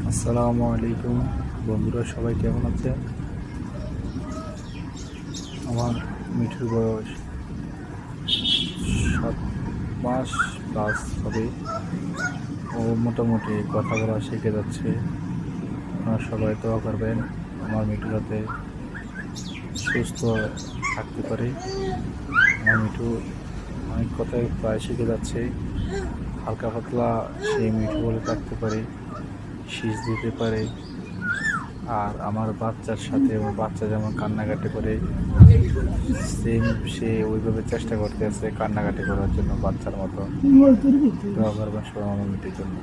আসসালামু আলাইকুম বন্ধুরা, সবাই কেমন আছেন? আমার মিঠুর বয়স 7 মাস প্লাস হবে। ও মোটামুটি কথা বলা শিখে যাচ্ছে। আপনারা সবাই দোয়া করবেন আমার মিঠু যাতে সুস্থ থাকতে পারে। আমার মিঠু অনেক কথাই প্রায় শিখে যাচ্ছে। হালকা পাতলা সেই মিঠু বলে থাকতে পারে, শীষ দিতে পারে। আর আমার বাচ্চার সাথে আমার বাচ্চা যেমন কান্নাকাটি করে, সেম সে ওইভাবে চেষ্টা করতে আছে কান্নাকাটি করার জন্য বাচ্চার মতো। দোয়া করবেন সবাই আমার মিঠির জন্য।